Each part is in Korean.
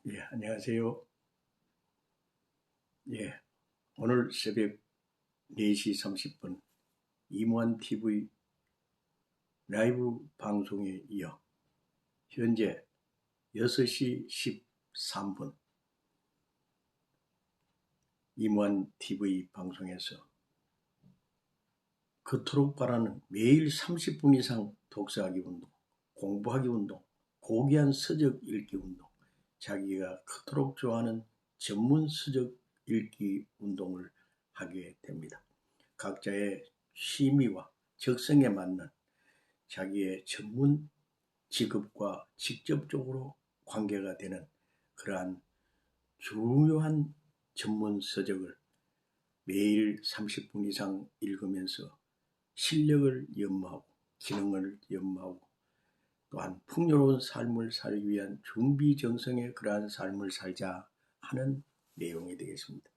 예, 안녕하세요. 예, 오늘 새벽 4시 30분 이무한 TV 라이브 방송에 이어 현재 6시 13분 이무한 TV 방송에서 그토록 바라는 매일 30분 이상 독서하기 운동, 공부하기 운동, 고귀한 서적 읽기 운동, 자기가 그토록 좋아하는 전문 서적 읽기 운동을 하게 됩니다. 각자의 취미와 적성에 맞는 자기의 전문 직업과 직접적으로 관계가 되는 그러한 중요한 전문 서적을 매일 30분 이상 읽으면서 실력을 연마하고 기능을 연마하고 또한 풍요로운 삶을 살기 위한 준비정성의 그러한 삶을 살자 하는 내용이 되겠습니다.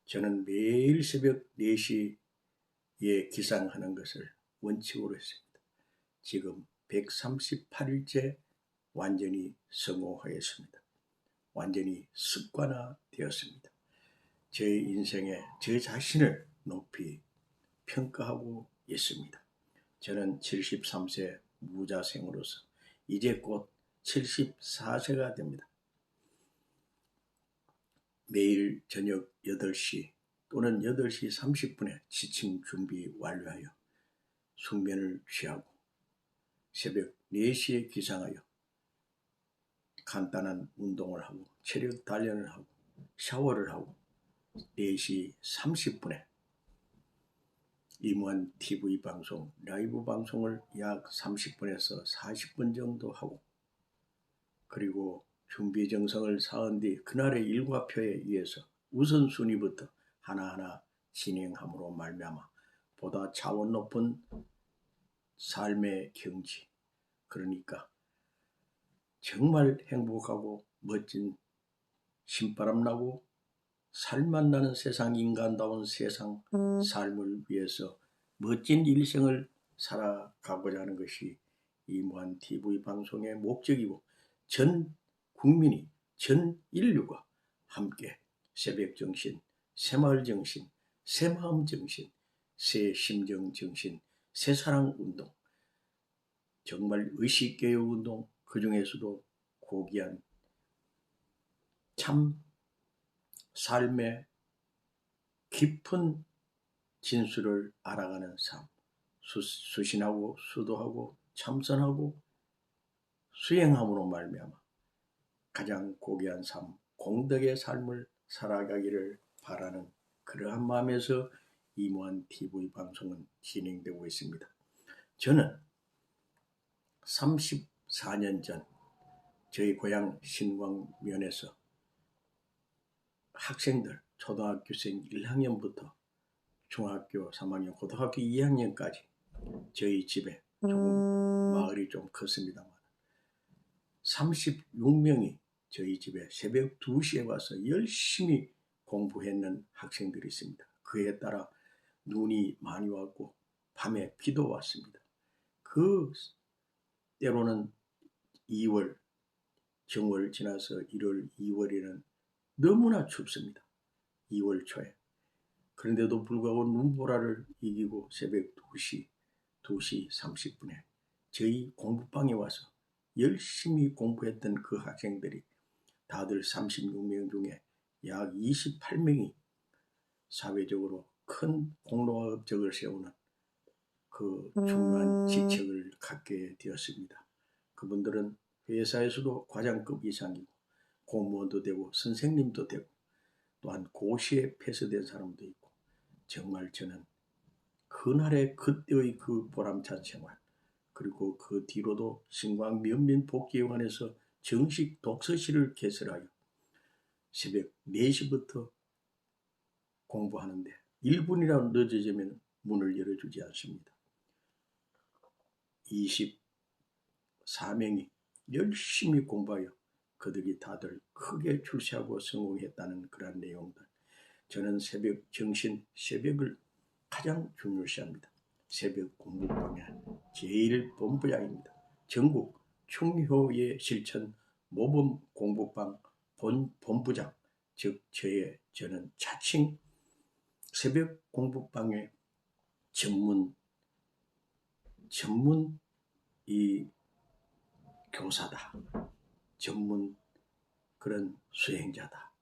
저는 매일 새벽 4시에 기상하는 것을 원칙으로 했습니다. 지금 138일째 완전히 성공하였습니다. 완전히 습관화되었습니다. 제 인생에 제 자신을 높이 평가하고 있습니다. 저는 73세 무자생으로서 이제 곧 74세가 됩니다. 매일 저녁 8시 또는 8시 30분에 지침 준비 완료하여 숙면을 취하고 새벽 4시에 기상하여 간단한 운동을 하고 체력 단련을 하고 샤워를 하고 4시 30분에 이무한 TV 방송, 라이브 방송을 약 30분에서 40분 정도 하고 그리고 준비 정성을 쌓은 뒤 그날의 일과표에 의해서 우선순위부터 하나하나 진행함으로 말미암아 보다 차원 높은 삶의 경지, 그러니까 정말 행복하고 멋진 신바람나고 살맛 나는 세상, 인간다운 세상 삶을 위해서 멋진 일생을 살아가고자 하는 것이 이무한 TV 방송의 목적이고 전 국민이, 전 인류가 함께 새벽 정신, 새마을 정신, 새마음 정신, 새 심정 정신, 새사랑 운동, 정말 의식개혁 운동, 그 중에서도 고귀한 참 삶의 깊은 진수를 알아가는 삶, 수신하고 수도하고 참선하고 수행함으로 말미암아 가장 고귀한 삶, 공덕의 삶을 살아가기를 바라는 그러한 마음에서 이무한 TV 방송은 진행되고 있습니다. 저는 34년 전 저희 고향 신광면에서 학생들, 초등학교생 1학년부터 중학교 3학년, 고등학교 2학년까지 저희 집에 조금 마을이 좀 컸습니다만 36명이 저희 집에 새벽 2시에 와서 열심히 공부했는 학생들이 있습니다. 그에 따라 눈이 많이 왔고 밤에 비도 왔습니다. 그 때로는 2월, 정월 지나서 1월, 2월에는 너무나 춥습니다. 2월 초에. 그런데도 불구하고 눈보라를 이기고 새벽 2시 30분에 저희 공부방에 와서 열심히 공부했던 그 학생들이 다들 36명 중에 약 28명이 사회적으로 큰 공로와 업적을 세우는 그 중요한 직책을 갖게 되었습니다. 그분들은 회사에서도 과장급 이상이고 공무원도 되고 선생님도 되고 또한 고시에 폐쇄된 사람도 있고 정말 저는 그날의 그때의 그 보람찬 생활 그리고 그 뒤로도 신광 면민복지회관에서 정식 독서실을 개설하여 새벽 4시부터 공부하는데 1분이라도 늦어지면 문을 열어주지 않습니다. 24명이 열심히 공부하여 그들이 다들 크게 출세하고 성공했다는 그런 내용들. 저는 새벽 정신, 새벽을 가장 중요시합니다. 새벽 공부방의 제일 본부장입니다. 전국 충효의 실천 모범 공부방 본부장, 즉 저는 자칭 새벽 공부방의 전문 이 교사다. 전문 그런 수행자다.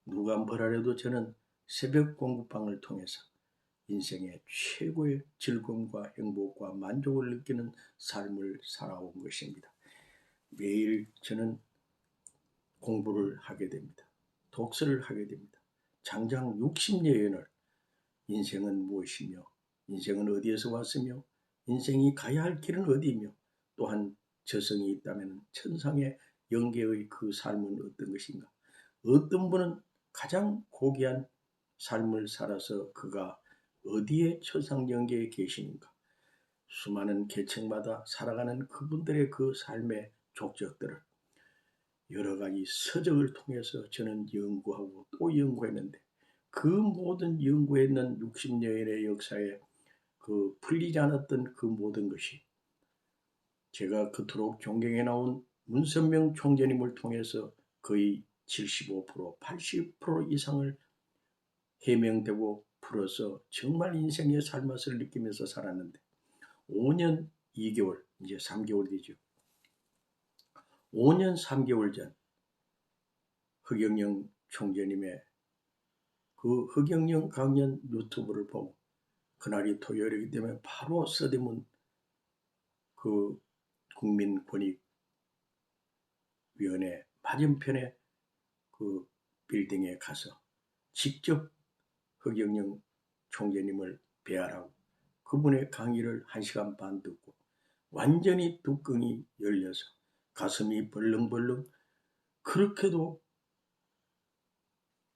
누가 뭐라 해도 저는 새벽 공부방을 통해서 인생의 최고의 즐거움과 행복과 만족을 느끼는 삶을 살아온 것입니다. 매일 저는 공부를 하게 됩니다. 독서를 하게 됩니다. 장장 60여년을 인생은 무엇이며 인생은 어디에서 왔으며 인생이 가야 할 길은 어디이며 또한 저승이 있다면 천상의 영계의 그 삶은 어떤 것인가. 어떤 분은 가장 고귀한 삶을 살아서 그가 어디에 천상 영계에 계시는가. 수많은 계층마다 살아가는 그분들의 그 삶의 족적들을 여러 가지 서적을 통해서 저는 연구하고 또 연구했는데 그 모든 연구했는 60년의 역사에 그 풀리지 않았던 그 모든 것이 제가 그토록 존경해 나온 문선명 총재님을 통해서 거의 75%, 80% 이상을 해명되고 풀어서 정말 인생의 삶맛을 느끼면서 살았는데 5년 2개월, 이제 3개월 되죠. 5년 3개월 전 허경영 총재님의 그 허경영 강연 유튜브를 보고 그날이 토요일이기 때문에 바로 서대문 그 국민권익위원회 맞은편에 그 빌딩에 가서 직접 허경영 총재님을 배하라고 그분의 강의를 1시간 반 듣고 완전히 뚜껑이 열려서 가슴이 벌렁벌렁 그렇게도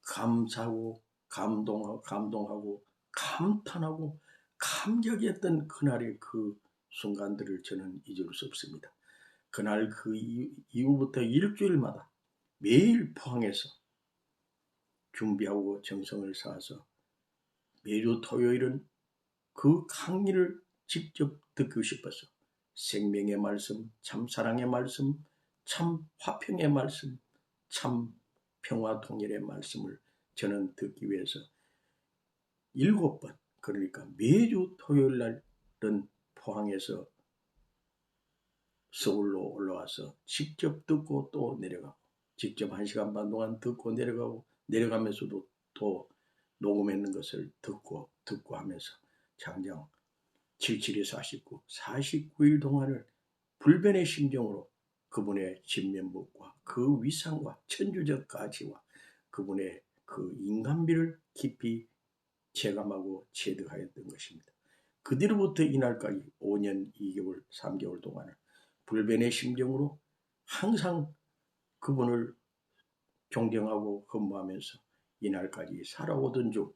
감사하고 감동하고 감탄하고 감격했던 그날의 그 순간들을 저는 잊을 수 없습니다. 그날 그 이후부터 일주일마다 매일 포항에서 준비하고 정성을 쌓아서 매주 토요일은 그 강의를 직접 듣고 싶어서 생명의 말씀, 참 사랑의 말씀, 참 화평의 말씀, 참 평화 통일의 말씀을 저는 듣기 위해서 7번, 그러니까 매주 토요일 날은 포항에서 서울로 올라와서 직접 듣고 또 내려가고 직접 1시간 반 동안 듣고 내려가고 내려가면서도 또 녹음했는 것을 듣고 하면서 장장 77이 49일 동안을 불변의 심정으로 그분의 진면목과 그 위상과 천주적 가치와 그분의 그 인간미를 깊이 체감하고 체득하였던 것입니다. 그 뒤로부터 이날까지 5년 2개월 3개월 동안을 불변의 심정으로 항상 그분을 존경하고 헌무하면서 이날까지 살아오던 중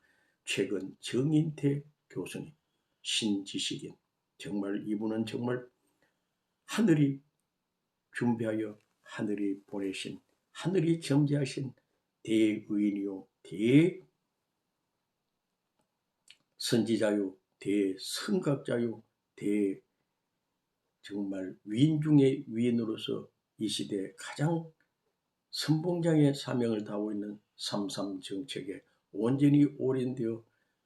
최근 정인태 교수님, 신지식인, 정말 이분은 정말 하늘이 준비하여 하늘이 보내신 하늘이 점지하신 대의인이요 대선지자요 대성각자요 정말 위인 중의 위인으로서 이 시대에 가장 선봉장의 사명을 다하고 있는 3.3 정책에 온전히 올인되어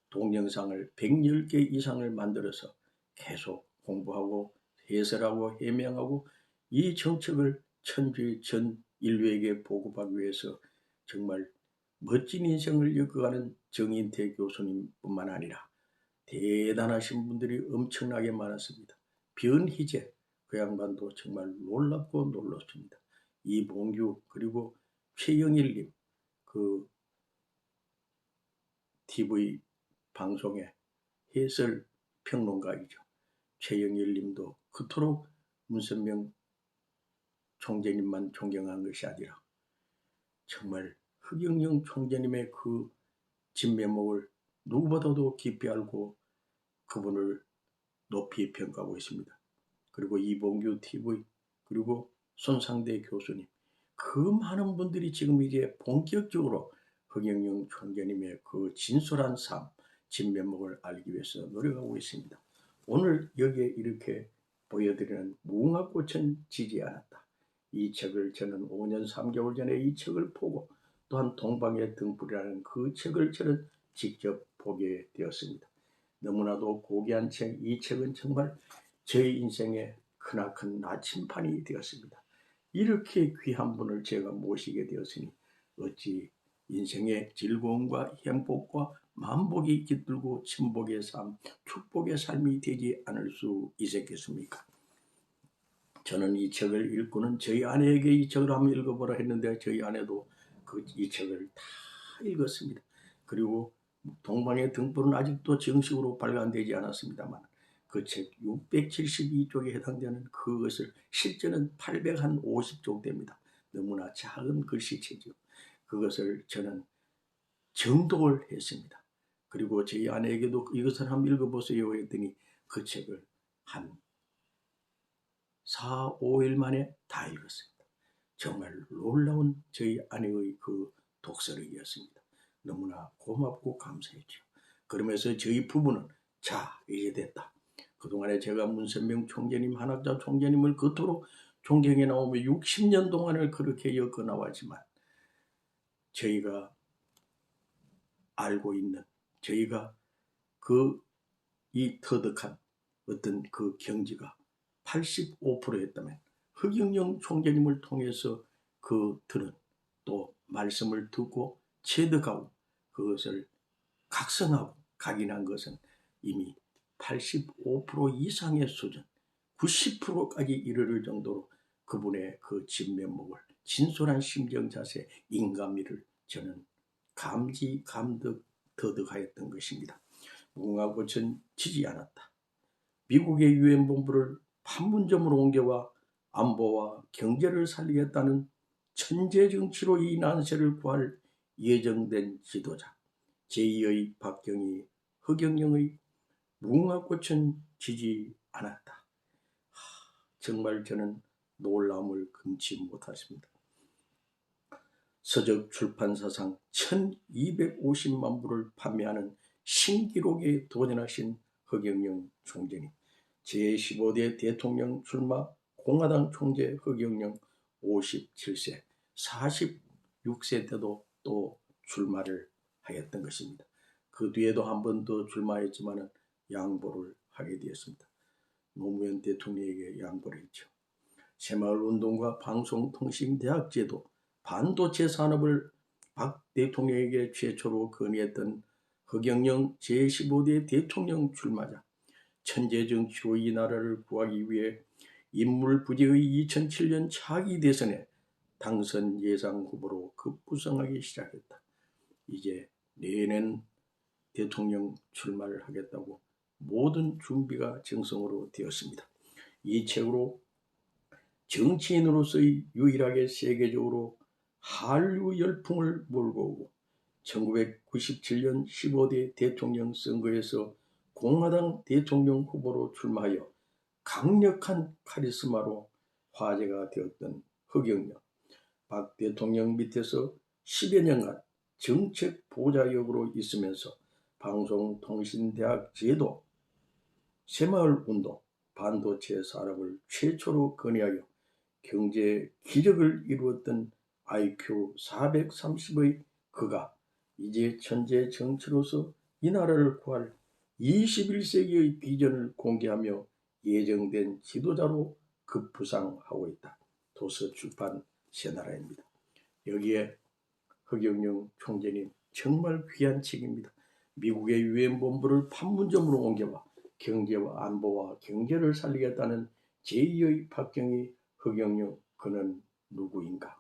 동영상을 110개 이상을 만들어서 계속 공부하고 해설하고 해명하고 이 정책을 천주의 전 인류에게 보급하기 위해서 정말 멋진 인생을 이끌어가는 정인태 교수님뿐만 아니라 대단하신 분들이 엄청나게 많았습니다. 변희재 그 양반도 정말 놀랍고 놀랍습니다. 이봉규 그리고 최영일님 그 TV 방송의 해설 평론가이죠. 최영일님도 그토록 문선명 총재님만 존경한 것이 아니라 정말 허경영 총재님의 그 진면목을 누구보다도 깊이 알고 그분을 높이 평가하고 있습니다. 그리고 이봉규 TV 그리고 손상대 교수님 그 많은 분들이 지금 이제 본격적으로 허경영 총재님의 그 진솔한 삶, 진면목을 알기 위해서 노력하고 있습니다. 오늘 여기에 이렇게 보여드리는 무궁화꽃은 지지 않았다. 이 책을 저는 5년 3개월 전에 이 책을 보고 또한 동방의 등불이라는 그 책을 저는 직접 보게 되었습니다. 너무나도 고귀한 책, 이 책은 정말 제 인생의 크나큰 나침판이 되었습니다. 이렇게 귀한 분을 제가 모시게 되었으니 어찌 인생의 즐거움과 행복과 만복이 깃들고 천복의 삶, 축복의 삶이 되지 않을 수 있었겠습니까? 저는 이 책을 읽고는 저희 아내에게 이 책을 한번 읽어보라 했는데 저희 아내도 이 책을 다 읽었습니다. 그리고 동방의 등불은 아직도 정식으로 발간되지 않았습니다만 그 책 672쪽에 해당되는 그것을 실제는 850쪽 됩니다. 너무나 작은 글씨체죠. 그것을 저는 정독을 했습니다. 그리고 저희 아내에게도 이것을 한번 읽어보세요 했더니 그 책을 한 4, 5일 만에 다 읽었습니다. 정말 놀라운 저희 아내의 그 독서력이었습니다. 너무나 고맙고 감사했죠. 그러면서 저희 부부는 자 이제 됐다. 그동안에 제가 문선명 총재님, 한학자 총재님을 그토록 존경해 나오며 60년 동안을 그렇게 엮어 나왔지만 저희가 알고 있는 저희가 이 터득한 어떤 그 경지가 85%였다면 허경영 총재님을 통해서 들은 또 말씀을 듣고 체득하고 그것을 각성하고 각인한 것은 이미 85% 이상의 수준, 90%까지 이르를 정도로 그분의 그 진면목을 진솔한 심정 자세, 인간미를 저는 감지, 감득, 터득하였던 것입니다. 무궁화꽃은 지지 않았다. 미국의 유엔 본부를 판문점으로 옮겨와 안보와 경제를 살리겠다는 천재 정치로 이 난세를 구할 예정된 지도자 제2의 박경희, 허경영의 무궁화꽃은 지지 않았다. 정말 저는 놀라움을 금치 못했습니다. 서적 출판사상 1250만 부를 판매하는 신기록에 도전하신 허경영 총재님, 제15대 대통령 출마 공화당 총재 허경영 57세, 46세 때도 또 출마를 하였던 것입니다. 그 뒤에도 한 번 더 출마했지만 양보를 하게 되었습니다. 노무현 대통령에게 양보를 했죠. 새마을운동과 방송통신대학제도, 반도체 산업을 박 대통령에게 최초로 건의했던 허경영 제15대 대통령 출마자, 천재정치로 이 나라를 구하기 위해 인물부재의 2007년 차기 대선에 당선 예상 후보로 급부상하기 시작했다. 이제 내년 대통령 출마를 하겠다고 모든 준비가 정성으로 되었습니다. 이 책으로 정치인으로서의 유일하게 세계적으로 한류 열풍을 몰고 오고 1997년 15대 대통령 선거에서 공화당 대통령 후보로 출마하여 강력한 카리스마로 화제가 되었던 허경영, 박 대통령 밑에서 10여 년간 정책 보좌역으로 있으면서 방송통신대학 제도, 새마을운동, 반도체 산업을 최초로 건의하여 경제 기적을 이루었던 IQ 430의 그가 이제 천재 정치로서 이 나라를 구할 21세기의 비전을 공개하며 예정된 지도자로 급부상하고 있다. 도서출판 새나라입니다. 여기에 허경영 총재님 정말 귀한 책입니다. 미국의 유엔 본부를 판문점으로 옮겨와 경제와 안보와 경제를 살리겠다는 제2의 박경희 허경영 그는 누구인가?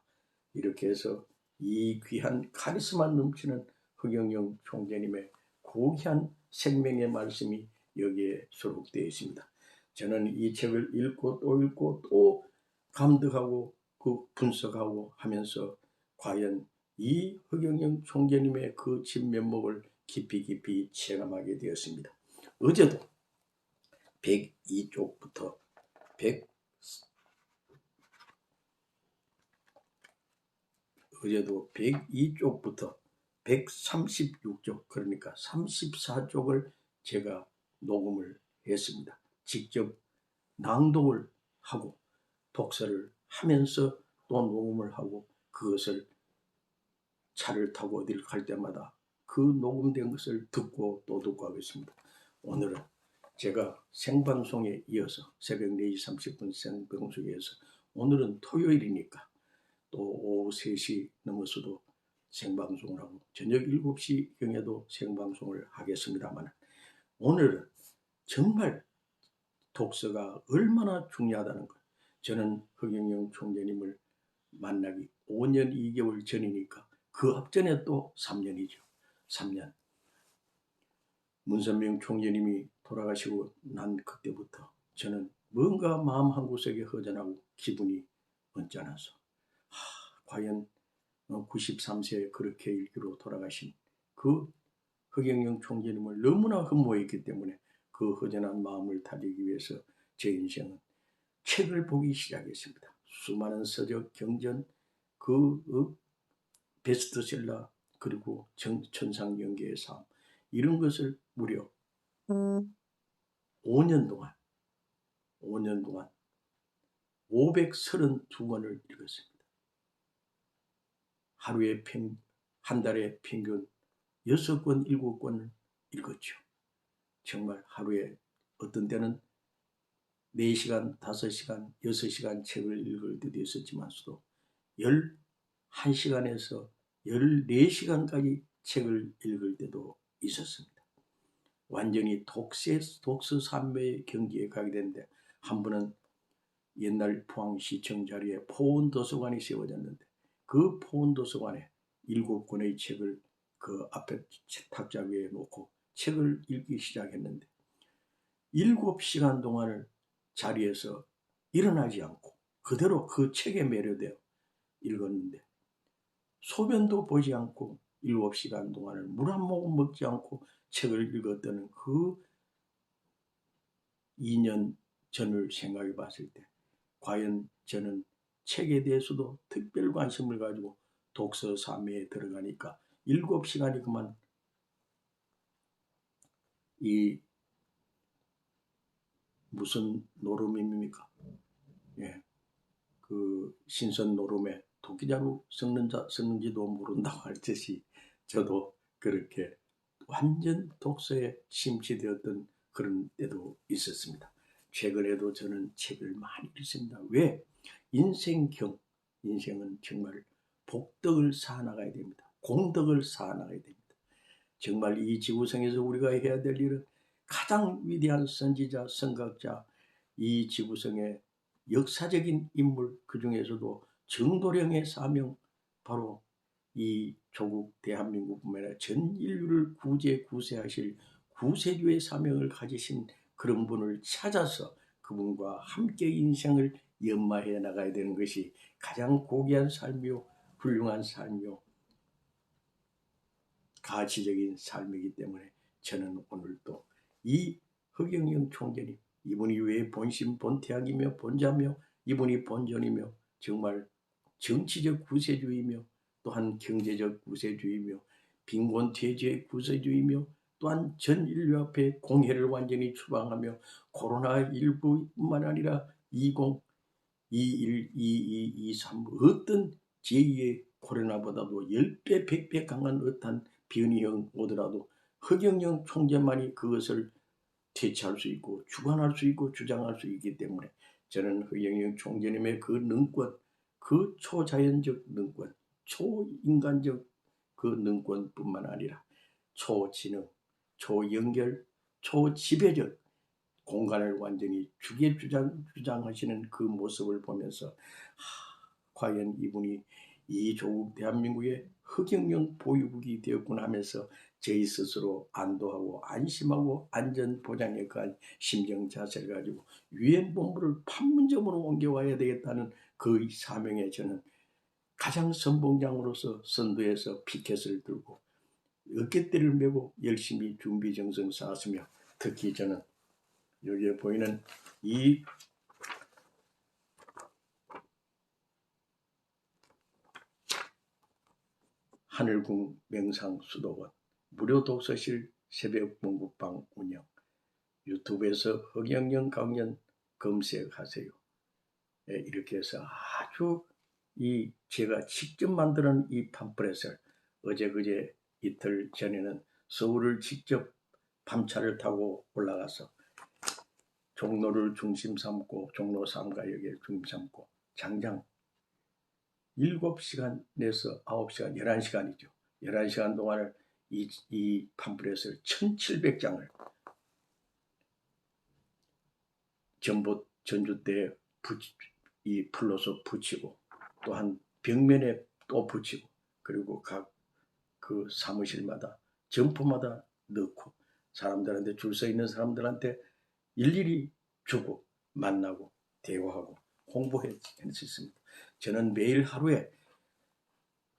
이렇게 해서 이 귀한 카리스마 넘치는 허경영 총재님의 고귀한 생명의 말씀이 여기에 수록되어 있습니다. 저는 이 책을 읽고 또 감독하고 분석하고 하면서 과연 이 허경영 총재님의 그 진면목을 깊이 체감하게 되었습니다. 어제도 102쪽부터 136쪽 그러니까 34쪽을 제가 녹음을 했습니다. 직접 낭독을 하고 독서를 하면서 또 녹음을 하고 그것을 차를 타고 어디를 갈 때마다 그 녹음된 것을 듣고 또 듣고 하고 있습니다. 오늘은 제가 생방송에 이어서 새벽 4시 30분 생방송에 이어서 오늘은 토요일이니까 또 오후 3시 넘어서도 생방송을 하고 저녁 7시경에도 생방송을 하겠습니다만 오늘은 정말 독서가 얼마나 중요하다는 것. 저는 허경영 총재님을 만나기 5년 2개월 전이니까 그 앞전에 또 3년이죠. 3년. 문선명 총재님이 돌아가시고 난 그때부터 저는 뭔가 마음 한구석에 허전하고 기분이 언짢아서 과연 93세에 그렇게 일기로 돌아가신 그 허경영 총재님을 너무나 흠모했기 때문에 그 허전한 마음을 다지기 위해서 제 인생은 책을 보기 시작했습니다. 수많은 서적, 경전, 베스트셀러 그리고 천상연계의 삶 이런 것을 무려 5년 동안 532권을 읽었습니다. 한 달에 평균 6권, 7권을 읽었죠. 정말 하루에 어떤 때는 4시간, 5시간, 6시간 책을 읽을 때도 있었지만서도 11시간에서 14시간까지 책을 읽을 때도 있었습니다. 완전히 독서 산매의 경지에 가게 되는데 한 번은 옛날 포항시청 자리에 포원도서관이 세워졌는데 그 포원도서관에 7권의 책을 그 앞에 탁자 위에 놓고 책을 읽기 시작했는데 7시간 동안을 자리에서 일어나지 않고 그대로 그 책에 매료되어 읽었는데 소변도 보지 않고 7시간 동안을 물 한 모금 먹지 않고 책을 읽었다는 그 2년 전을 생각해 봤을 때 과연 저는 책에 대해서도 특별 관심을 가지고 독서 삶에 들어가니까 7시간이 그만 이 무슨 노름입니까? 예, 그 신선 노름에 도끼자루 섞는지도 모른다고 할 듯이 저도 그렇게 완전 독서에 심취되었던 그런 때도 있었습니다. 최근에도 저는 책을 많이 읽습니다. 왜? 인생은 정말 복덕을 쌓아나가야 됩니다. 공덕을 쌓아나가야 됩니다. 정말 이 지구상에서 우리가 해야 될 일은 가장 위대한 선지자, 선각자, 이 지구상의 역사적인 인물, 그 중에서도 정도령의 사명, 바로 이 조국 대한민국뿐만 아니라 전 인류를 구세하실 구세주의 사명을 가지신 그런 분을 찾아서 그분과 함께 인생을 연마해 나가야 되는 것이 가장 고귀한 삶이요, 훌륭한 삶이요, 가치적인 삶이기 때문에 저는 오늘도 이 허경영 총재님, 이분이 왜 본태학이며 본자며 이분이 본전이며 정말 정치적 구세주의며 또한 경제적 구세주의며 빈곤퇴지의 구세주의며 또한 전 인류 앞에 공해를 완전히 추방하며 코로나19뿐만 아니라 2021, 22, 23 어떤 제2의 코로나보다도 10배, 100배 강한 어떤 변이형 오더라도 허경영 총재만이 그것을 대처할 수 있고 주관할 수 있고 주장할 수 있기 때문에 저는 허경영 총재님의 그 능권, 그 초자연적 능권, 초인간적 그 능권뿐만 아니라 초지능, 초연결, 초지배적 공간을 완전히 주장하시는 그 모습을 보면서 과연 이분이 이 조국 대한민국의 허경영 보유국이 되었구나 하면서 저희 스스로 안도하고 안심하고 안전보장에 관한 심정 자세를 가지고 유엔본부를 판문점으로 옮겨와야 되겠다는 그 사명에 저는 가장 선봉장으로서 선두에서 피켓을 들고 어깨대를 메고 열심히 준비정성 쌓았으며 특히 저는 여기에 보이는 이 하늘궁 명상수도원 무료 독서실 새벽 문국방 운영 유튜브에서 허경영 강연 검색하세요. 이렇게 해서 아주 제가 직접 만드는 이 팜플렛을 어제 그제 이틀 전에는 서울을 직접 밤차를 타고 올라가서 종로를 중심 삼고 종로 3가역에 중심 삼고 장장 7시간에서 9시간 11시간이죠. 11시간 동안을 이 팜플렛을 1700장을 전주대에 이 풀로서 붙이고 또한 벽면에 또 붙이고 그리고 각 그 사무실마다 점포마다 넣고 사람들한테 줄 서 있는 사람들한테 일일이 주고 만나고 대화하고 홍보했습니다. 저는 매일 하루에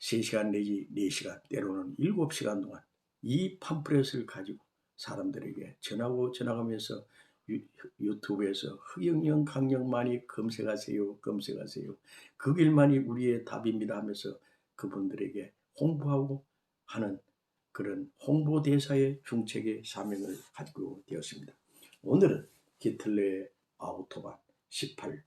3시간 내지 4시간 때로는 7시간 동안 이 팜플렛을 가지고 사람들에게 전하면서 유튜브에서 허경영 강령만이 검색하세요. 그 길만이 우리의 답입니다 하면서 그분들에게 홍보하고 하는 그런 홍보대사의 중책의 사명을 가지고 되었습니다. 오늘은 히틀러의 아우토반 18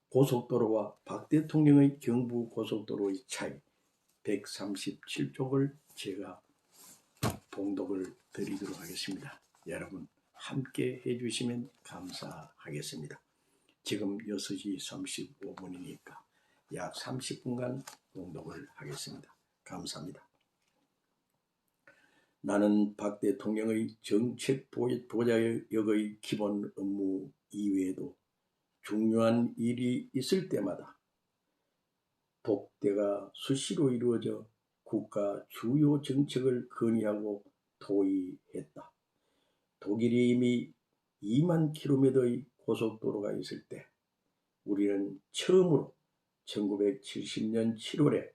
고속도로와 박 대통령의 경부 고속도로의 차이 137쪽을 제가 봉독을 드리도록 하겠습니다. 여러분 함께 해주시면 감사하겠습니다. 지금 6시 35분이니까 약 30분간 봉독을 하겠습니다. 감사합니다. 나는 박 대통령의 정책 보좌역의 기본 업무 이외에도 중요한 일이 있을 때마다 독대가 수시로 이루어져 국가 주요 정책을 건의하고 토의했다. 독일이 이미 2만 킬로미터의 고속도로가 있을 때 우리는 처음으로 1970년 7월에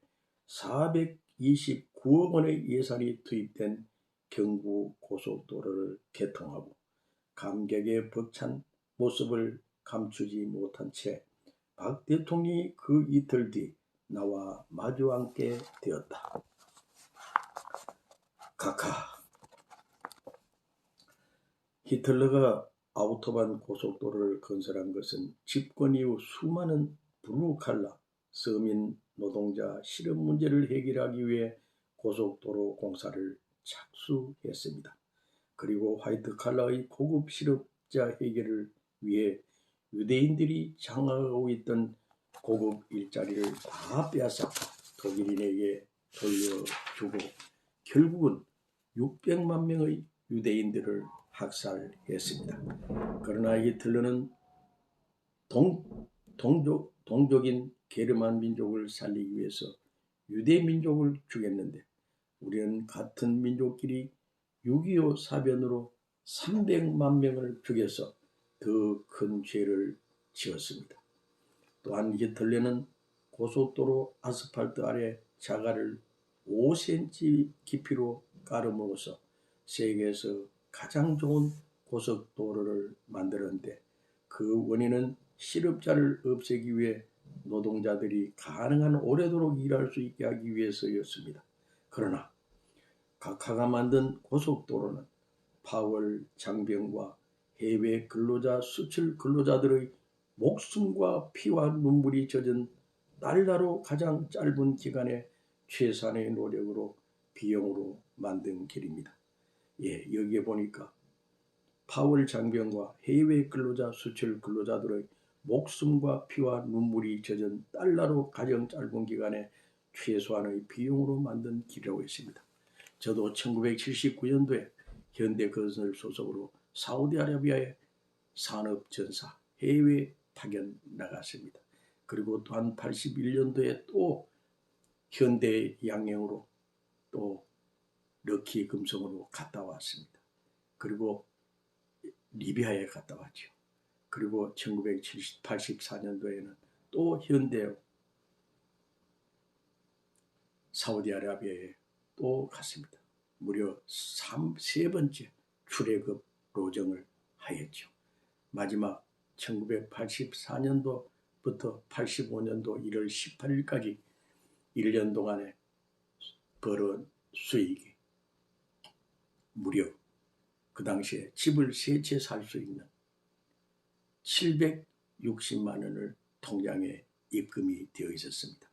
429억 원의 예산이 투입된 경부 고속도로를 개통하고 감격에 벅찬 모습을 감추지 못한 채 박 대통령이 그 이틀 뒤 나와 마주 앉게 되었다. 카카. 히틀러가 아우토반 고속도로를 건설한 것은 집권 이후 수많은 블루칼라 서민 노동자 실업 문제를 해결하기 위해 고속도로 공사를 착수했습니다. 그리고 화이트칼라의 고급 실업자 해결을 위해 유대인들이 장악하고 있던 고급 일자리를 다 빼앗아 독일인에게 돌려주고 결국은 600만 명의 유대인들을 학살했습니다. 그러나 히틀러는 동족인 게르만 민족을 살리기 위해서 유대 민족을 죽였는데 우리는 같은 민족끼리 6.25 사변으로 300만 명을 죽여서 더 큰 죄를 지었습니다. 또한 히틀러는 고속도로 아스팔트 아래 자갈을 5cm 깊이로 깔음으로써 세계에서 가장 좋은 고속도로를 만들었는데 그 원인은 실업자를 없애기 위해 노동자들이 가능한 오래도록 일할 수 있게 하기 위해서였습니다. 그러나 각하가 만든 고속도로는 파월 장병과 해외 근로자 수출 근로자들의 목숨과 피와 눈물이 젖은 달러로 가장 짧은 기간에 최선의 노력으로 비용으로 만든 길입니다. 여기에 보니까 파월 장병과 해외 근로자 수출 근로자들의 목숨과 피와 눈물이 젖은 달러로 가장 짧은 기간에 최소한의 비용으로 만든 길이라고 했습니다. 저도 1979년도에 현대건설 소속으로 사우디아라비아의 산업전사 해외 파견 나갔습니다. 그리고 또한 81년도에 또 현대 양형으로 또 럭키 금성으로 갔다 왔습니다. 그리고 리비아에 갔다 왔죠. 그리고 1984년도에는 또 현대 사우디아라비아에 또 갔습니다. 무려 3번째 출애굽 로정을 하였죠. 마지막 1984년도부터 85년도 1월 18일까지 1년 동안에 벌은 수익이 무려 그 당시에 집을 3채 살 수 있는 60만 원을 통장에 입금이 되어 있었습니다.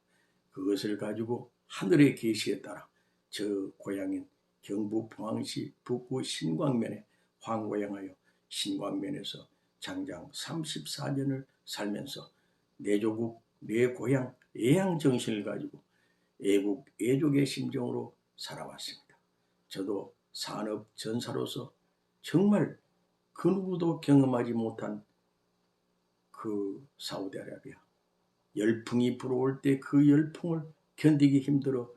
그것을 가지고 하늘의 계시에 따라 저 고향인 경북 포항시 북구 신광면에 황고향하여 신광면에서 장장 34년을 살면서 내 조국 내 고향 애양정신을 가지고 애국 애족의 심정으로 살아왔습니다. 저도 산업전사로서 정말 그 누구도 경험하지 못한 그 사우디아라비아 열풍이 불어올 때 그 열풍을 견디기 힘들어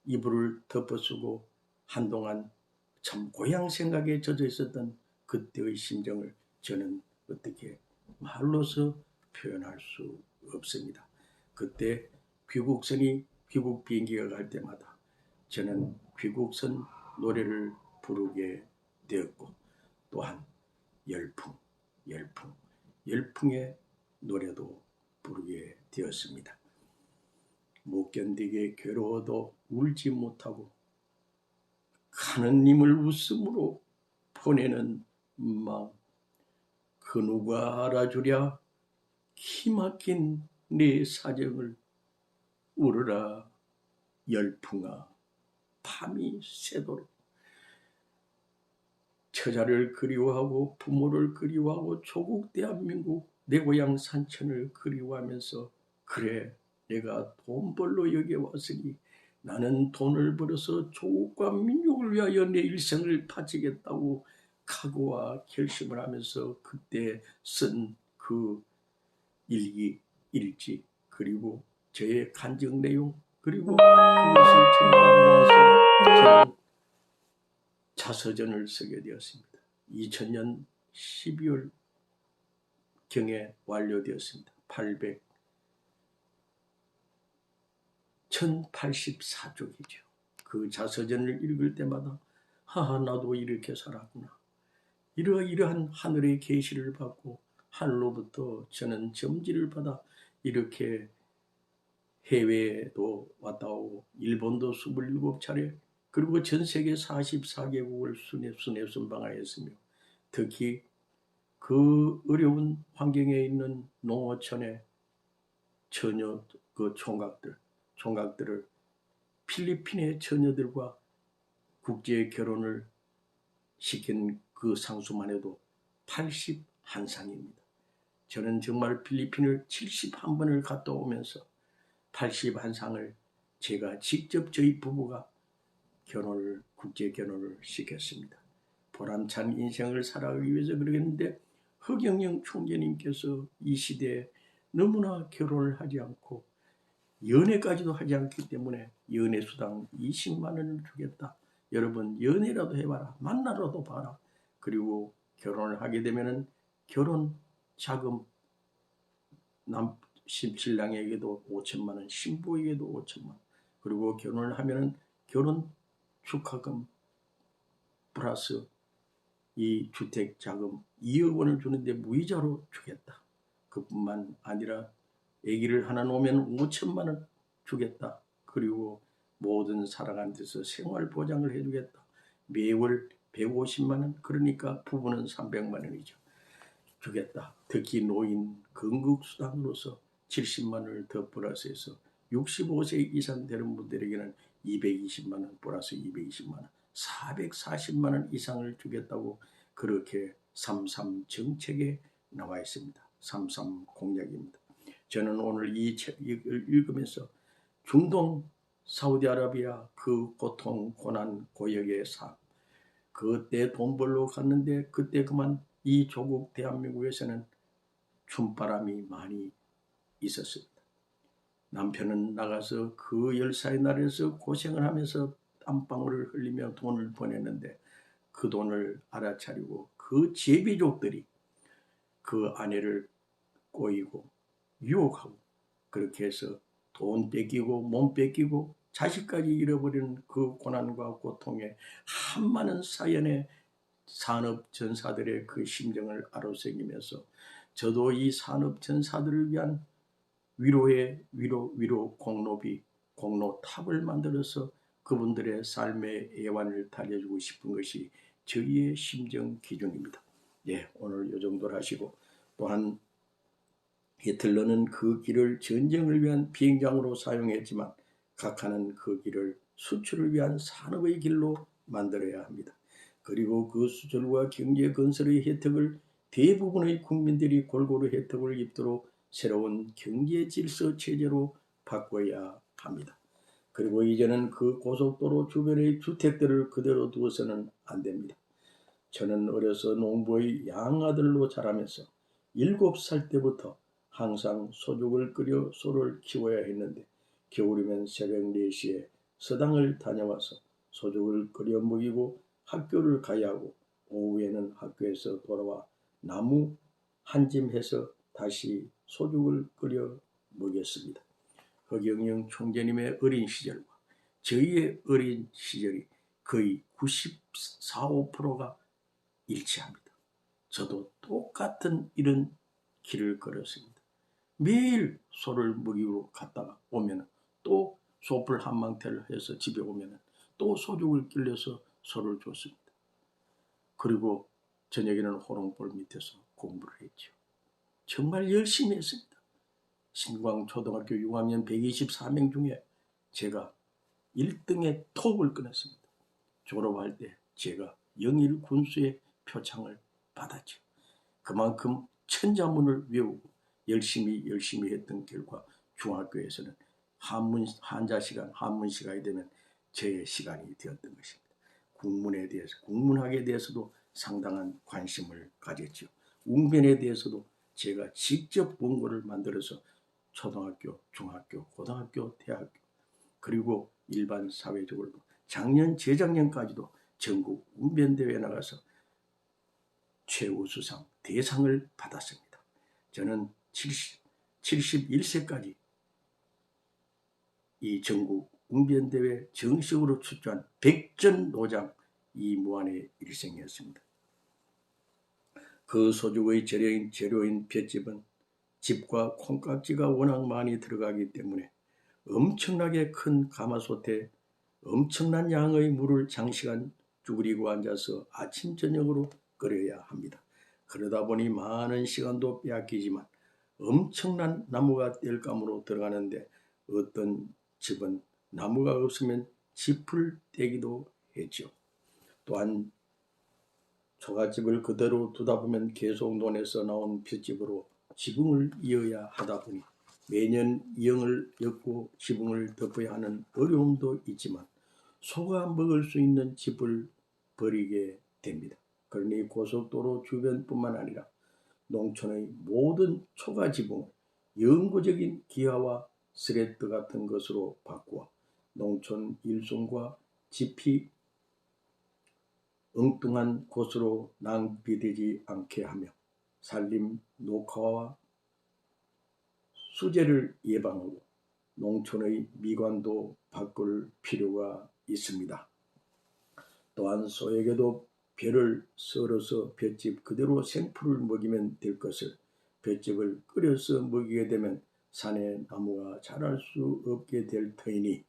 이불을 덮어쓰고 한동안 참 고향 생각에 젖어 있었던 그때의 심정을 저는 어떻게 말로서 표현할 수 없습니다. 그때 귀국 비행기가 갈 때마다 저는 귀국선 노래를 부르게 되었고, 또한 열풍의 노래도 부르게 되었습니다. 못 견디게 괴로워도 울지 못하고 하느님을 웃음으로 보내는 마음, 그 누가 알아주랴 기막힌 내 사정을. 울어라 열풍아 밤이 새도록. 처자를 그리워하고 부모를 그리워하고 조국 대한민국 내 고향 산천을 그리워하면서, 그래 내가 돈 벌러 여기 왔으니 나는 돈을 벌어서 조국과 민족을 위하여 내 일생을 바치겠다고 각오와 결심을 하면서 그때 쓴 그 일지, 그리고 저의 간증 내용, 그리고 그것을 전부 모아서 저는 자서전을 쓰게 되었습니다. 2000년 12월 경에 완료되었습니다. 1084쪽이죠. 그 자서전을 읽을 때마다 하하, 나도 이렇게 살았구나. 이러한 하늘의 계시를 받고 하늘로부터 저는 점지를 받아 이렇게 해외에도 왔다 오고 일본도 27차례, 그리고 전세계 44개국을 순회 순방하였으며, 특히 그 어려운 환경에 있는 농어촌의 처녀 그 총각들을 필리핀의 처녀들과 국제 결혼을 시킨 그 상수만 해도 81상입니다. 저는 정말 필리핀을 71번을 갔다 오면서 81상을 제가 직접 저희 부부가 국제 결혼을 시켰습니다. 보람찬 인생을 살아가기 위해서 그러겠는데, 허경영 총재님께서 이 시대에 너무나 결혼을 하지 않고 연애까지도 하지 않기 때문에 연애수당 20만 원을 주겠다. 여러분 연애라도 해봐라. 만나라도 봐라. 그리고 결혼을 하게 되면은 결혼 자금, 신랑에게도 5천만 원, 신부에게도 5천만 원, 그리고 결혼을 하면은 결혼 축하금 플러스 이 주택 자금 2억 원을 주는데 무이자로 주겠다. 그뿐만 아니라 아기를 하나 놓으면 5천만 원 주겠다. 그리고 모든 사람한테서 생활 보장을 해주겠다. 매월 150만 원, 그러니까 부부는 300만 원이죠. 주겠다. 특히 노인 건국수당으로서 70만 원을 더 플러스해서 65세 이상 되는 분들에게는 220만 원 플러스 220만 원, 440만 원 이상을 주겠다고 그렇게 33 정책에 나와 있습니다. 33 공약입니다. 저는 오늘 이 책을 읽으면서 중동 사우디아라비아 그 고통, 고난, 고역의 삶, 그때 돈 벌러 갔는데 그때 그만 이 조국 대한민국에서는 춤바람이 많이 있었습니다. 남편은 나가서 그 10살의 날에서 고생을 하면서 땀방울을 흘리며 돈을 보냈는데, 그 돈을 알아차리고 그 제비족들이 그 아내를 꼬이고 유혹하고 그렇게 해서 돈 뺏기고 몸 뺏기고 자식까지 잃어버리는 그 고난과 고통에 한많은 사연의 산업전사들의 그 심정을 아로새기면서 저도 이 산업전사들을 위한 위로 공로탑을 만들어서 그분들의 삶의 애환을 달래주고 싶은 것이 저희의 심정 기준입니다. 예, 오늘 이 정도로 하시고, 또한 히틀러는 그 길을 전쟁을 위한 비행장으로 사용했지만 각하는 그 길을 수출을 위한 산업의 길로 만들어야 합니다. 그리고 그 수출과 경제 건설의 혜택을 대부분의 국민들이 골고루 혜택을 입도록 새로운 경제 질서 체제로 바꿔야 합니다. 그리고 이제는 그 고속도로 주변의 주택들을 그대로 두어서는 안 됩니다. 저는 어려서 농부의 양아들로 자라면서 7살 때부터 항상 소죽을 끓여 소를 키워야 했는데 겨울이면 새벽 4시에 서당을 다녀와서 소죽을 끓여 먹이고 학교를 가야 하고 오후에는 학교에서 돌아와 나무 한 짐 해서 다시 소죽을 끓여 먹였습니다. 허경영 총재님의 어린 시절과 저희의 어린 시절이 거의 94, 5%가 일치합니다. 저도 똑같은 이런 길을 걸었습니다. 매일 소를 먹이러 갔다가 오면 또 소풀 한 망태를 해서 집에 오면 또 소죽을 길러서 소를 줬습니다. 그리고 저녁에는 호롱불 밑에서 공부를 했죠. 정말 열심히 했습니다. 신광초등학교 6학년 124명 중에 제가 1등의 톱을 끊었습니다. 졸업할 때 제가 영일 군수의 표창을 받았죠. 그만큼 천자문을 외우고 열심히 했던 결과 중학교에서는 한자 시간, 한문 시간이 되면 제 시간이 되었던 것입니다. 국문학에 대해서도 상당한 관심을 가졌죠. 웅변에 대해서도 제가 직접 원고를 만들어서 초등학교, 중학교, 고등학교, 대학교 그리고 일반 사회적으로도 작년, 재작년까지도 전국 웅변대회에 나가서 최우수상, 대상을 받았습니다. 저는 71세까지 이 전국 웅변대회 정식으로 출전한 백전노장 이무한의 일생이었습니다. 그 소죽의 재료인 볏짚은 짚과 콩깍지가 워낙 많이 들어가기 때문에 엄청나게 큰 가마솥에 엄청난 양의 물을 장시간 쭈그리고 앉아서 아침 저녁으로 끓여야 합니다. 그러다 보니 많은 시간도 빼앗기지만 엄청난 나무가 땔감으로 들어가는데 어떤 집은 나무가 없으면 짚을 떼기도 했죠. 또한 초가집을 그대로 두다 보면 계속 논에서 나온 볏짚으로 지붕을 이어야 하다 보니 매년 이형을 엮고 지붕을 덮어야 하는 어려움도 있지만 소가 먹을 수 있는 짚을 버리게 됩니다. 그러니 고속도로 주변뿐만 아니라 농촌의 모든 초가 지붕을 영구적인 기와와 스레트 같은 것으로 바꾸어 농촌 일손과 짚이 엉뚱한 곳으로 낭비되지 않게 하며 산림 녹화와 수재를 예방하고 농촌의 미관도 바꿀 필요가 있습니다. 또한 소에게도 벼를 썰어서 볏짚 그대로 생풀을 먹이면 될 것을 볏짚을 끓여서 먹이게 되면 산에 나무가 자랄 수 없게 될 터이니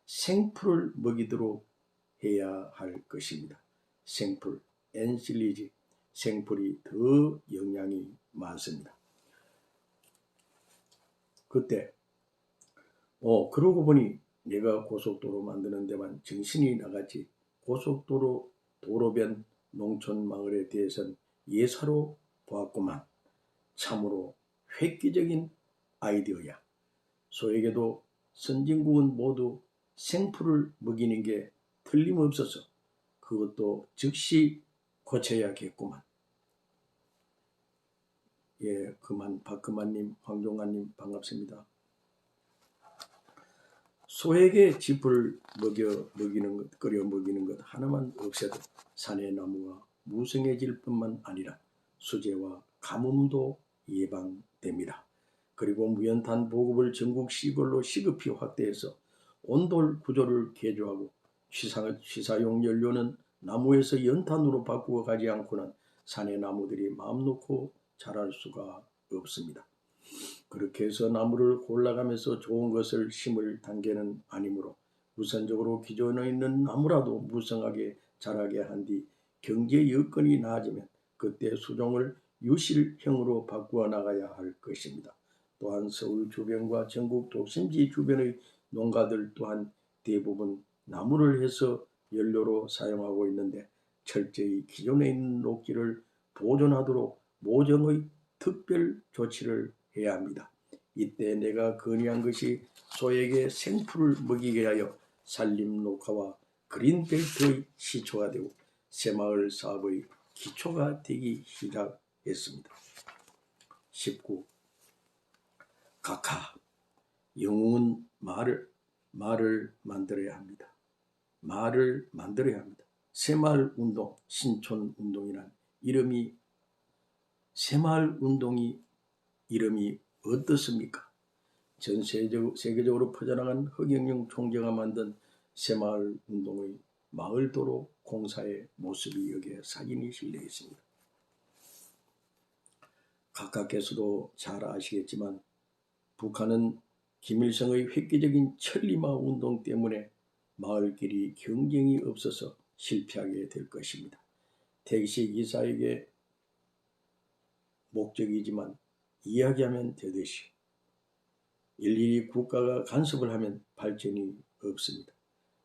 생풀을 먹이도록 해야 할 것입니다. 생풀, 엔실리지, 생풀이 더 영양이 많습니다. 그때 그러고 보니 내가 고속도로 만드는 데만 정신이 나갔지 고속도로 도로변 농촌 마을에 대해서는 예사로 보았구만. 참으로 획기적인 아이디어야. 소에게도 선진국은 모두 생풀을 먹이는 게 틀림없어서 그것도 즉시 고쳐야겠구만. 예, 박그만님, 황종환님 반갑습니다. 소에게 짚을 끓여 먹이는 것 하나만 없애도 산의 나무가 무성해질 뿐만 아니라 수재와 가뭄도 예방됩니다. 그리고 무연탄 보급을 전국 시골로 시급히 확대해서 온돌 구조를 개조하고 취사용 연료는 나무에서 연탄으로 바꾸어 가지 않고는 산의 나무들이 마음 놓고 자랄 수가 없습니다. 그렇게 해서 나무를 골라가면서 좋은 것을 심을 단계는 아니므로 우선적으로 기존에 있는 나무라도 무성하게 자라게 한 뒤 경제 여건이 나아지면 그때 수종을 유실형으로 바꾸어 나가야 할 것입니다. 또한 서울 주변과 전국 도심지 주변의 농가들 또한 대부분 나무를 해서 연료로 사용하고 있는데 철저히 기존에 있는 녹지를 보존하도록 모종의 특별 조치를 해야 합니다. 이때 내가 건의한 것이 소에게 생풀을 먹이게 하여 산림 녹화와 그린벨트의 시초가 되고 새마을 사업의 기초가 되기 시작했습니다. 19. 각하, 영웅은 말을 만들어야 합니다. 말을 만들어야 합니다. 새마을 운동, 신촌 운동이란 새마을 운동이 이름이 어떻습니까? 전 세계적으로 퍼져나간 허경영 총재가 만든 새마을 운동의 마을도로 공사의 모습이 여기에 사진이 실려 있습니다. 각하께서도 잘 아시겠지만 북한은 김일성의 획기적인 천리마 운동 때문에 마을끼리 경쟁이 없어서 실패하게 될 것입니다. 택시기사에게 목적이지만 이야기하면 되듯이 일일이 국가가 간섭을 하면 발전이 없습니다.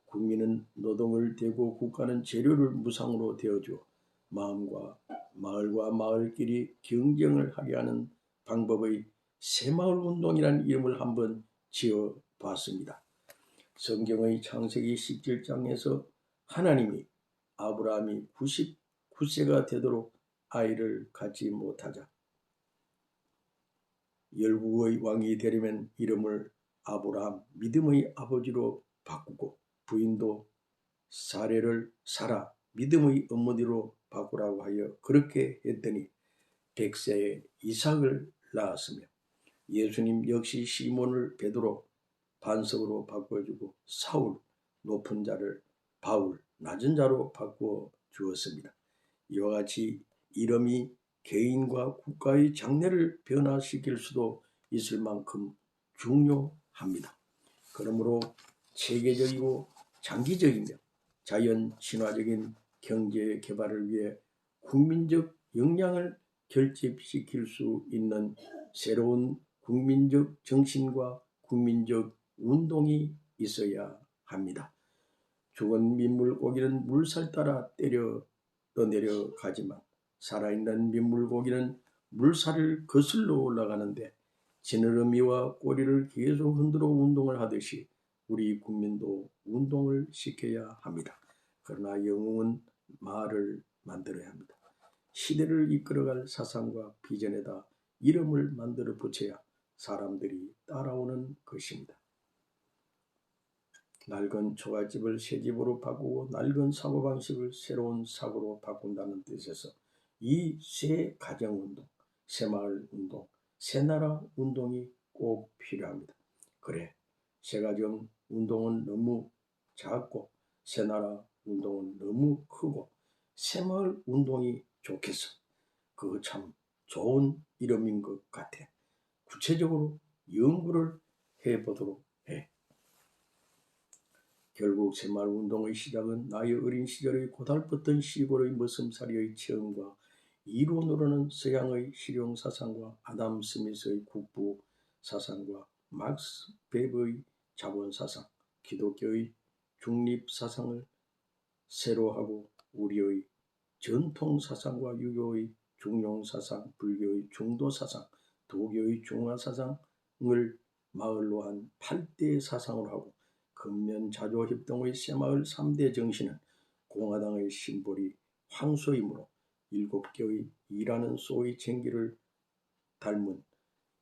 국민은 노동을 대고 국가는 재료를 무상으로 되어주어 마을과 마을끼리 경쟁을 하게 하는 방법의 새마을운동이라는 이름을 한번 지어봤습니다. 성경의 창세기 17장에서 하나님이 아브라함이 99세가 되도록 아이를 갖지 못하자 열국의 왕이 되려면 이름을 아브라함 믿음의 아버지로 바꾸고 부인도 사례를 사라 믿음의 어머니로 바꾸라고 하여 그렇게 했더니 100세에 이삭을 낳았으며 예수님 역시 시몬을 베드로 반석으로 바꿔주고 사울 높은 자를 바울 낮은 자로 바꾸어 주었습니다. 이와 같이 이름이 개인과 국가의 장래를 변화시킬 수도 있을 만큼 중요합니다. 그러므로 체계적이고 장기적이며 자연 친화적인 경제 개발을 위해 국민적 역량을 결집시킬 수 있는 새로운 국민적 정신과 국민적 운동이 있어야 합니다. 죽은 민물고기는 물살 따라 떠내려가지만 살아있는 민물고기는 물살을 거슬러 올라가는데 지느러미와 꼬리를 계속 흔들어 운동을 하듯이 우리 국민도 운동을 시켜야 합니다. 그러나 영웅은 말을 만들어야 합니다. 시대를 이끌어갈 사상과 비전에다 이름을 만들어 붙여야 사람들이 따라오는 것입니다. 낡은 초가집을 새집으로 바꾸고 낡은 사고방식을 새로운 사고로 바꾼다는 뜻에서 이 새 가정운동, 새마을운동, 새나라 운동이 꼭 필요합니다. 그래, 새가정 운동은 너무 작고 새나라 운동은 너무 크고 새마을 운동이 좋겠어. 그거 참 좋은 이름인 것 같아. 구체적으로 연구를 해보도록 해. 결국 새마을운동의 시작은 나의 어린 시절의 고달팠던 시골의 머슴살이의 체험과 이론으로는 서양의 실용사상과 아담 스미스의 국부사상과 막스 베버의 자본사상, 기독교의 중립사상을 세로하고 우리의 전통사상과 유교의 중용사상, 불교의 중도사상, 도교의 중화사상을 마을로 한 8대 사상으로 하고 근면자조협동의 새마을 3대 정신은 공화당의 심볼이 황소이므로 7개의 일하는 소의 쟁기를 닮은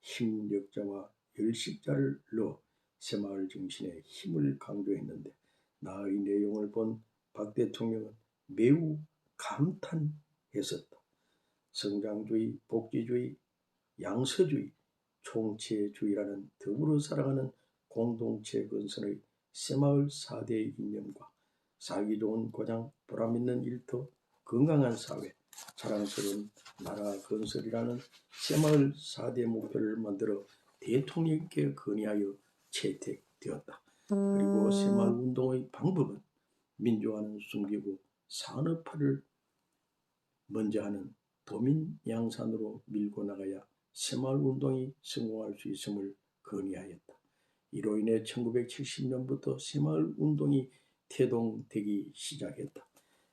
힘력자와 열식자를 넣어 새마을 정신의 힘을 강조했는데 나의 내용을 본 박 대통령은 매우 감탄했었다. 성장주의, 복지주의, 양서주의, 총체주의라는 더불어 살아가는 공동체 건설의 새마을 4대의 이념과 살기 좋은 고장, 보람있는 일터, 건강한 사회, 자랑스러운 나라 건설이라는 새마을 4대 목표를 만들어 대통령께 건의하여 채택되었다. 그리고 새마을 운동의 방법은 민주화는 숨기고 산업화를 먼저 하는 도민 양산으로 밀고 나가야 새마을운동이 성공할 수 있음을 건의하였다. 이로 인해 1970년부터 새마을운동이 태동되기 시작했다.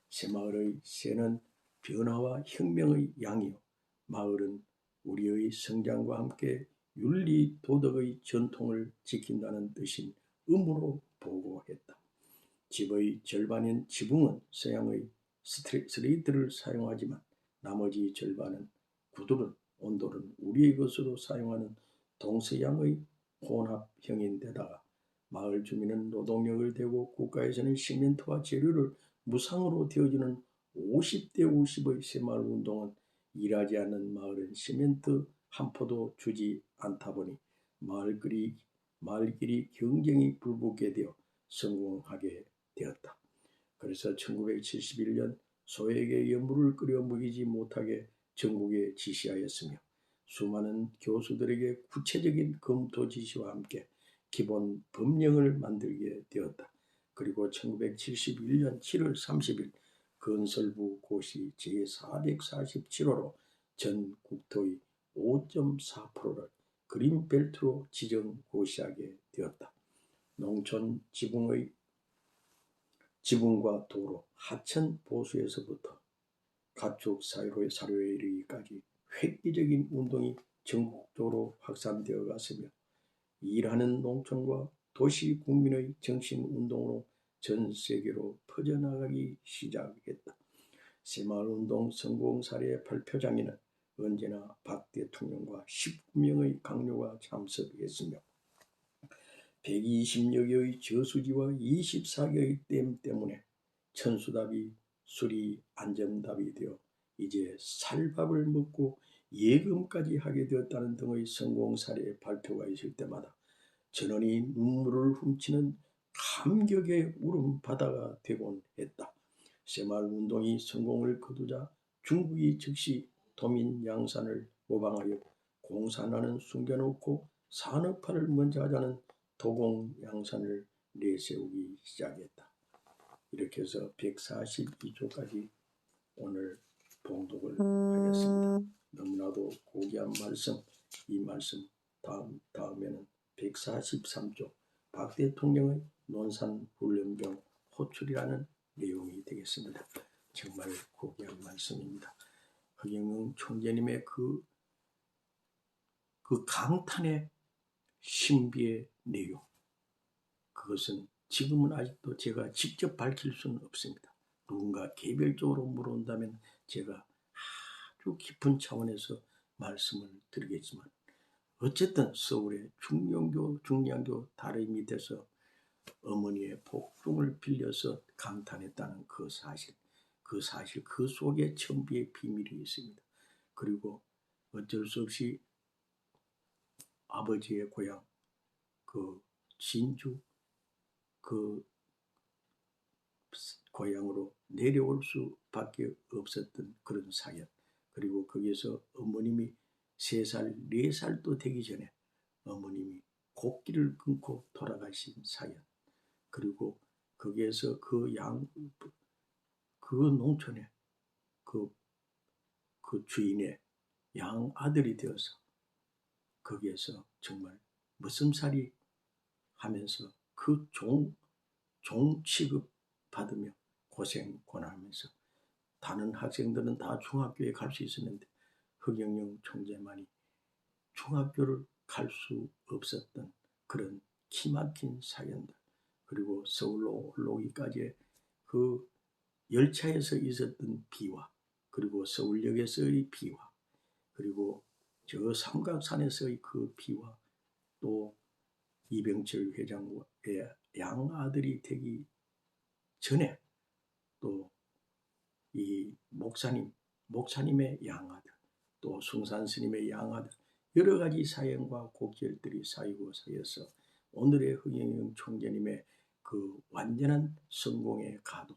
새마을의 새는 변화와 혁명의 양이요, 마을은 우리의 성장과 함께 윤리 도덕의 전통을 지킨다는 뜻인 의무로 보고했다. 집의 절반인 지붕은 서양의 스레이트를 사용하지만 나머지 절반은 구두는 온돌은 우리의 것으로 사용하는 동서양의 혼합형인데다가 마을 주민은 노동력을 대고 국가에서는 시멘트와 재료를 무상으로 되어주는 50대 50의 새마을운동은 일하지 않는 마을은 시멘트 한 포도 주지 않다 보니 마을끼리 경쟁이 불붙게 되어 성공하게 되었다. 그래서 1971년 소에게 연불을 끓여 먹이지 못하게 전국에 지시하였으며 수많은 교수들에게 구체적인 검토 지시와 함께 기본 법령을 만들게 되었다. 그리고 1971년 7월 30일 건설부 고시 제447호로 전 국토의 5.4%를 그린벨트로 지정 고시하게 되었다. 농촌 지붕과 도로, 하천 보수에서부터 가축 사료에 이르기까지 획기적인 운동이 전국적으로 확산되어 갔으며 일하는 농촌과 도시 국민의 정신운동으로 전 세계로 퍼져나가기 시작했다. 새마을운동 성공 사례 발표장에는 언제나 박 대통령과 19명의 강요가 참석했으며 120여 개의 저수지와 24개의 댐 때문에 천수답이 수리 안전답이 되어 이제 살밥을 먹고 예금까지 하게 되었다는 등의 성공 사례 발표가 있을 때마다 전원이 눈물을 훔치는 감격의 울음바다가 되곤 했다. 새마을운동이 성공을 거두자 중국이 즉시 도민양산을 모방하여 공산화는 숨겨놓고 산업화를 먼저 하자는 도공양산을 내세우기 시작했다. 이렇게 해서 142조까지 오늘 봉독을 하겠습니다. 너무나도 고귀한 말씀, 이 말씀 다음에는 143조 박 대통령의 논산훈련병 호출이라는 내용이 되겠습니다. 정말 고귀한 말씀입니다. 허경영 총재님의 그 강탄의 신비의 내용, 그것은 지금은 아직도 제가 직접 밝힐 수는 없습니다. 누군가 개별적으로 물어온다면 제가 아주 깊은 차원에서 말씀을 드리겠지만 어쨌든 서울의 중량교 다리 밑에서 어머니의 복중을 빌려서 감탄했다는 그 사실 그 속에 천비의 비밀이 있습니다. 그리고 어쩔 수 없이 아버지의 고향 그 진주 그 고향으로 내려올 수밖에 없었던 그런 사연, 그리고 거기에서 어머님이 3살, 4살도 되기 전에 어머님이 곡기를 끊고 돌아가신 사연, 그리고 거기에서 그 농촌에 그 주인의 양 아들이 되어서 거기에서 정말 머슴살이 하면서 그 종 취급 받으며 고생하면서 다른 학생들은 다 중학교에 갈 수 있었는데 허경영 총재만이 중학교를 갈 수 없었던 그런 기막힌 사연들, 그리고 서울로 올라오기까지의 그 열차에서 있었던 비화, 그리고 서울역에서의 비화, 그리고 저 삼각산에서의 그 비화, 또 이병철 회장의 양아들이 되기 전에 또 이 목사님의 양아들, 또 숭산 스님의 양아들, 여러 가지 사연과 곡절들이 쌓여서 오늘의 허경영 총재님의 그 완전한 성공의 가도,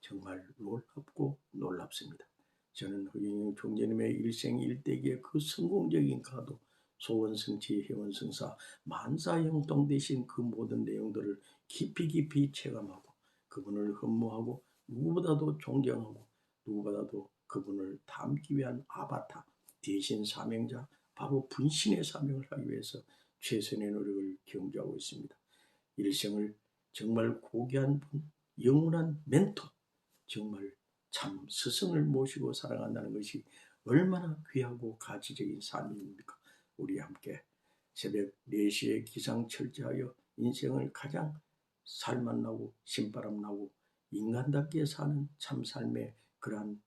정말 놀랍고 놀랍습니다. 저는 허경영 총재님의 일생일대기의 그 성공적인 가도, 소원성취, 회원성사, 만사형통 되신 그 모든 내용들을 깊이 체감하고 그분을 흠모하고 누구보다도 존경하고 누구보다도 그분을 닮기 위한 아바타, 대신 사명자, 바로 분신의 사명을 하기 위해서 최선의 노력을 경주하고 있습니다. 일생을 정말 고귀한 분, 영원한 멘토, 정말 참 스승을 모시고 살아간다는 것이 얼마나 귀하고 가치적인 삶입니까? 우리 함께 새벽 4시에 기상철저하여 인생을 가장 살맛 나고 신바람 나고 인간답게 사는 참 삶의 그러한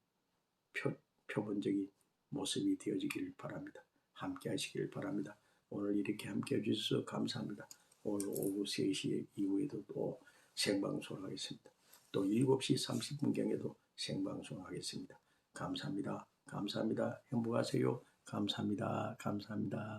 표본적인 모습이 되어지길 바랍니다. 함께 하시길 바랍니다. 오늘 이렇게 함께 해주셔서 감사합니다. 오늘 오후 3시 이후에도 또 생방송을 하겠습니다. 또 7시 30분경에도 생방송을 하겠습니다. 감사합니다. 감사합니다. 행복하세요. 감사합니다. 감사합니다.